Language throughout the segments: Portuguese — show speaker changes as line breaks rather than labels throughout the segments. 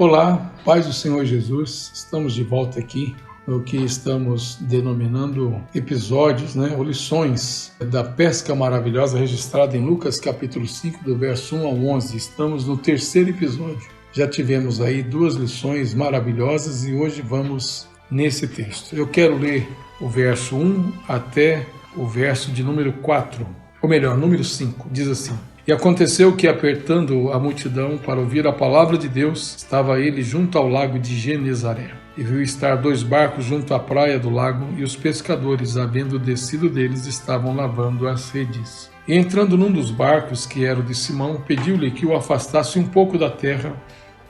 Olá, paz do Senhor Jesus, estamos de volta aqui no que estamos denominando episódios, ou lições da pesca maravilhosa registrada em Lucas capítulo 5, do verso 1 ao 11. Estamos no terceiro episódio. Já tivemos aí 2 lições maravilhosas e hoje vamos nesse texto. Eu quero ler o verso 1 até o verso de número 4, ou melhor, número 5, diz assim: E aconteceu que, apertando a multidão para ouvir a palavra de Deus, estava ele junto ao lago de Genezaré. E viu estar 2 barcos junto à praia do lago, e os pescadores, havendo descido deles, estavam lavando as redes. E entrando num dos barcos, que era o de Simão, pediu-lhe que o afastasse um pouco da terra,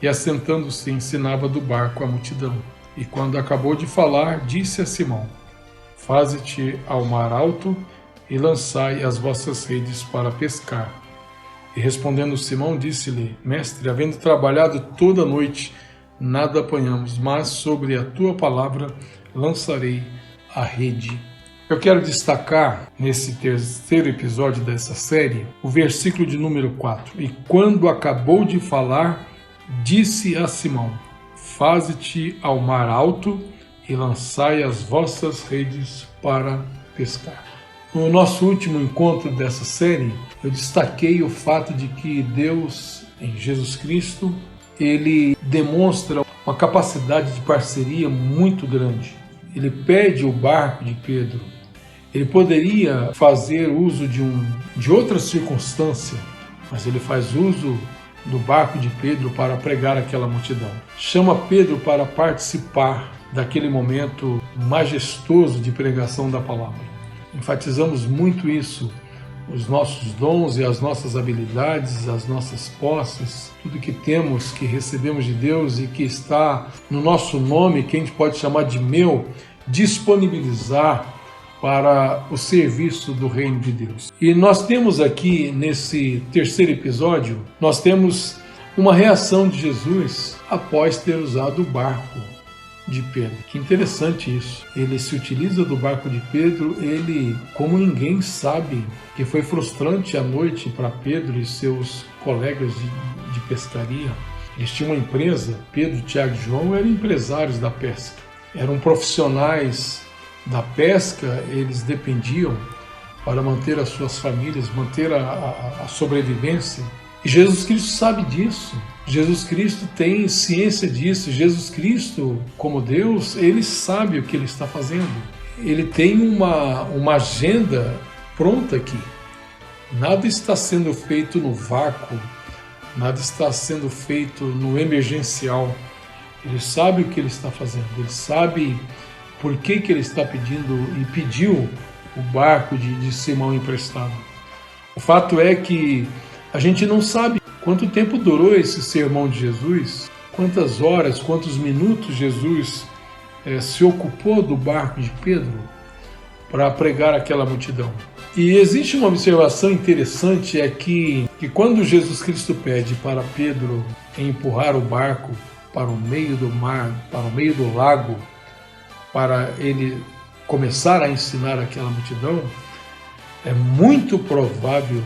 e assentando-se ensinava do barco a multidão. E quando acabou de falar, disse a Simão: Faze-te ao mar alto, e lançai as vossas redes para pescar. E respondendo Simão, disse-lhe: Mestre, havendo trabalhado toda a noite, nada apanhamos, mas sobre a tua palavra lançarei a rede. Eu quero destacar, nesse terceiro episódio dessa série, o versículo de número 4. E quando acabou de falar, disse a Simão: Faze-te ao mar alto, e lançai as vossas redes para pescar. No nosso último encontro dessa série, eu destaquei o fato de que Deus, em Jesus Cristo, ele demonstra uma capacidade de parceria muito grande. Ele pede o barco de Pedro. Ele poderia fazer uso de outra circunstância, mas ele faz uso do barco de Pedro para pregar aquela multidão. Chama Pedro para participar daquele momento majestoso de pregação da palavra. Enfatizamos muito isso, os nossos dons e as nossas habilidades, as nossas posses, tudo que temos, que recebemos de Deus e que está no nosso nome, que a gente pode chamar de meu, disponibilizar para o serviço do reino de Deus. E nós temos aqui, nesse terceiro episódio, nós temos uma reação de Jesus após ter usado o barco de Pedro. Que interessante isso. Ele se utiliza do barco de Pedro, ele, como ninguém, sabe que foi frustrante a noite para Pedro e seus colegas de pescaria. Eles tinham uma empresa, Pedro, Tiago e João eram empresários da pesca. Eram profissionais da pesca, eles dependiam para manter as suas famílias, manter a sobrevivência. E Jesus Cristo sabe disso. Jesus Cristo tem ciência disso. Jesus Cristo, como Deus, ele sabe o que ele está fazendo. Ele tem uma agenda pronta aqui. Nada está sendo feito no vácuo, nada está sendo feito no emergencial. Ele sabe o que ele está fazendo, ele sabe por que ele está pedindo e pediu o barco de Simão emprestado. O fato é que a gente não sabe quanto tempo durou esse sermão de Jesus, quantas horas, quantos minutos Jesus se ocupou do barco de Pedro para pregar aquela multidão. E existe uma observação interessante, é que quando Jesus Cristo pede para Pedro empurrar o barco para o meio do mar, para o meio do lago, para ele começar a ensinar aquela multidão, é muito provável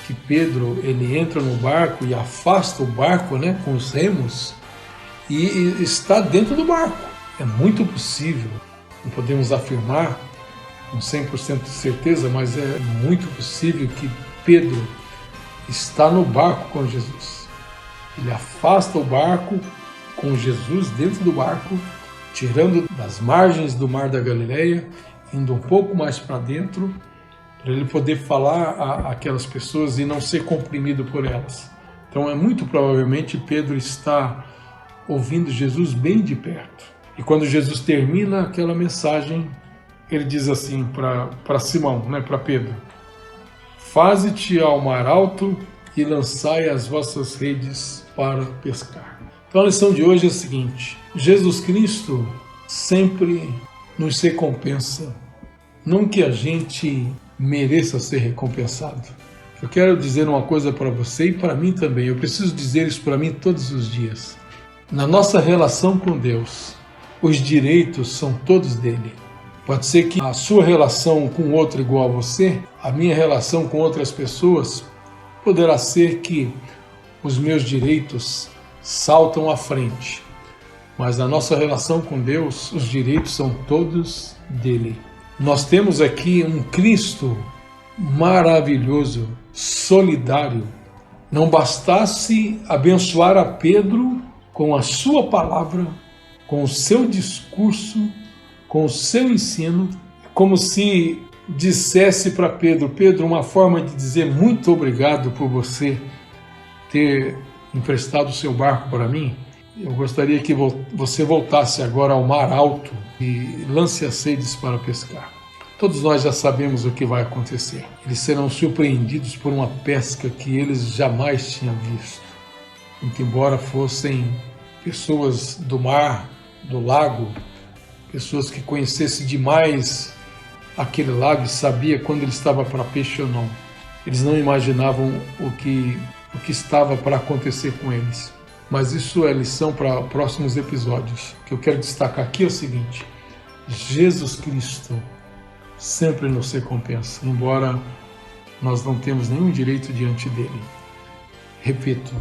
que Pedro ele entra no barco e afasta o barco com os remos e está dentro do barco. É muito possível, não podemos afirmar com 100% de certeza, mas é muito possível que Pedro está no barco com Jesus. Ele afasta o barco com Jesus dentro do barco, tirando das margens do mar da Galileia, indo um pouco mais para dentro, para ele poder falar àquelas pessoas e não ser comprimido por elas. Então é muito provavelmente Pedro está ouvindo Jesus bem de perto. E quando Jesus termina aquela mensagem, ele diz assim para Simão, para Pedro: Faze-te ao mar alto e lançai as vossas redes para pescar. Então a lição de hoje é a seguinte: Jesus Cristo sempre nos recompensa, não que a gente mereça ser recompensado. Eu quero dizer uma coisa para você e para mim também. Eu preciso dizer isso para mim todos os dias. Na nossa relação com Deus, os direitos são todos dele. Pode ser que a sua relação com outro igual a você, a minha relação com outras pessoas, poderá ser que os meus direitos saltam à frente. Mas na nossa relação com Deus, os direitos são todos dele. Nós temos aqui um Cristo maravilhoso, solidário. Não bastasse abençoar a Pedro com a sua palavra, com o seu discurso, com o seu ensino, como se dissesse para Pedro: Pedro, uma forma de dizer muito obrigado por você ter emprestado o seu barco para mim. Eu gostaria que você voltasse agora ao mar alto e lance as redes para pescar. Todos nós já sabemos o que vai acontecer. Eles serão surpreendidos por uma pesca que eles jamais tinham visto. Muito embora fossem pessoas do mar, do lago, pessoas que conhecessem demais aquele lago e sabia quando ele estava para peixe ou não. Eles não imaginavam o que estava para acontecer com eles. Mas isso é lição para próximos episódios. O que eu quero destacar aqui é o seguinte: Jesus Cristo sempre nos recompensa, embora nós não temos nenhum direito diante dele. Repito,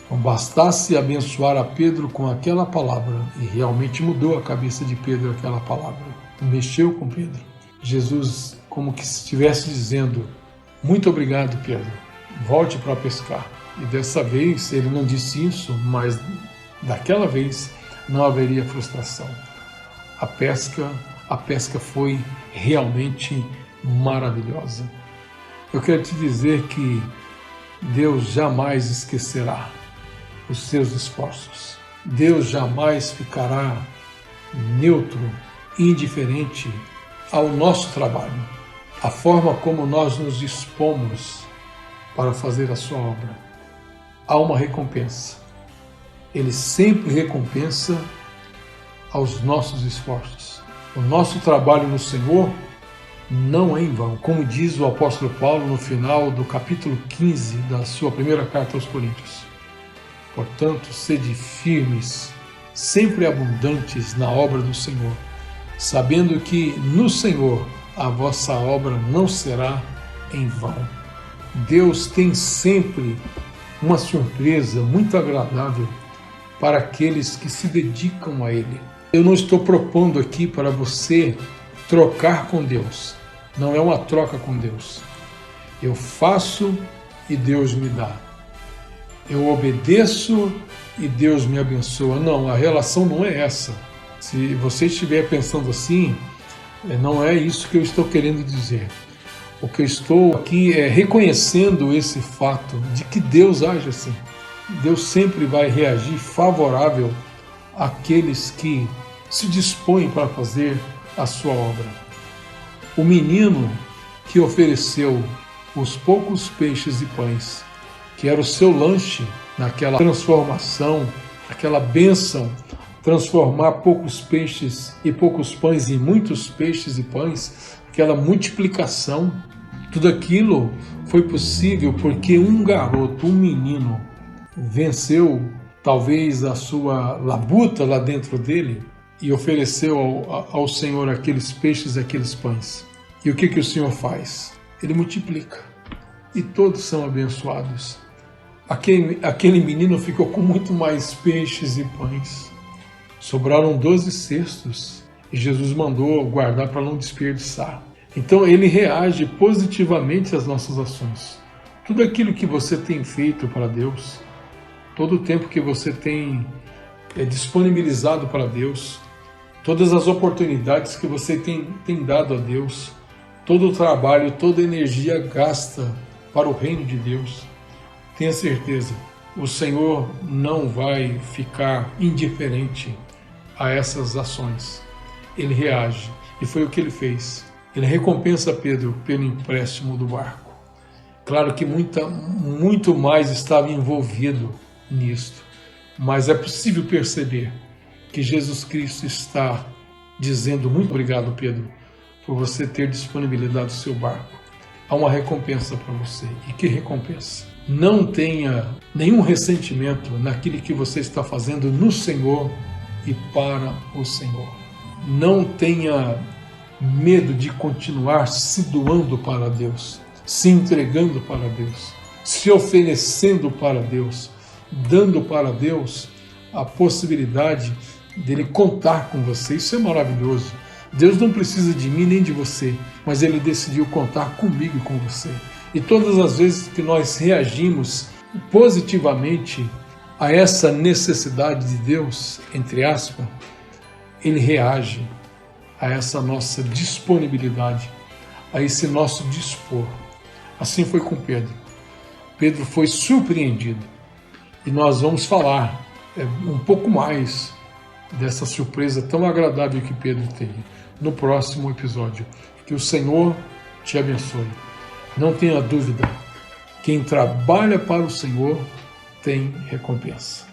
não bastasse abençoar a Pedro com aquela palavra, e realmente mudou a cabeça de Pedro aquela palavra, mexeu com Pedro. Jesus, como que estivesse dizendo: muito obrigado, Pedro, volte para pescar. E dessa vez ele não disse isso, mas daquela vez não haveria frustração. A pesca foi realmente maravilhosa. Eu quero te dizer que Deus jamais esquecerá os seus esforços. Deus jamais ficará neutro, indiferente ao nosso trabalho, a forma como nós nos dispomos para fazer a sua obra. Há uma recompensa. Ele sempre recompensa aos nossos esforços. O nosso trabalho no Senhor não é em vão. Como diz o apóstolo Paulo no final do capítulo 15 da sua primeira carta aos Coríntios: portanto, sede firmes, sempre abundantes na obra do Senhor, sabendo que no Senhor a vossa obra não será em vão. Deus tem sempre uma surpresa muito agradável para aqueles que se dedicam a Ele. Eu não estou propondo aqui para você trocar com Deus. Não é uma troca com Deus. Eu faço e Deus me dá. Eu obedeço e Deus me abençoa. Não, a relação não é essa. Se você estiver pensando assim, não é isso que eu estou querendo dizer. O que eu estou aqui é reconhecendo esse fato de que Deus age assim. Deus sempre vai reagir favorável àqueles que se dispõem para fazer a sua obra. O menino que ofereceu os poucos peixes e pães, que era o seu lanche naquela transformação, aquela bênção, transformar poucos peixes e poucos pães em muitos peixes e pães, aquela multiplicação, tudo aquilo foi possível porque um garoto, um menino, venceu talvez a sua labuta lá dentro dele e ofereceu ao Senhor aqueles peixes e aqueles pães. E o que o Senhor faz? Ele multiplica e todos são abençoados. Aquele menino ficou com muito mais peixes e pães. Sobraram 12 cestos e Jesus mandou guardar para não desperdiçar. Então ele reage positivamente às nossas ações. Tudo aquilo que você tem feito para Deus, todo o tempo que você tem disponibilizado para Deus, todas as oportunidades que você tem dado a Deus, todo o trabalho, toda a energia gasta para o reino de Deus, tenha certeza, o Senhor não vai ficar indiferente a essas ações. Ele reage, e foi o que ele fez. Ele recompensa Pedro pelo empréstimo do barco. Claro que muito mais estava envolvido nisto, mas é possível perceber que Jesus Cristo está dizendo: muito obrigado, Pedro, por você ter disponibilizado o seu barco. Há uma recompensa para você. E que recompensa? Não tenha nenhum ressentimento naquilo que você está fazendo no Senhor e para o Senhor. Não tenha medo de continuar se doando para Deus, se entregando para Deus, se oferecendo para Deus, dando para Deus a possibilidade dele contar com você. Isso é maravilhoso. Deus não precisa de mim nem de você, mas Ele decidiu contar comigo e com você. E todas as vezes que nós reagimos positivamente a essa necessidade de Deus, entre aspas, Ele reage a essa nossa disponibilidade, a esse nosso dispor. Assim foi com Pedro. Pedro foi surpreendido. E nós vamos falar um pouco mais dessa surpresa tão agradável que Pedro teve no próximo episódio. Que o Senhor te abençoe. Não tenha dúvida, quem trabalha para o Senhor tem recompensa.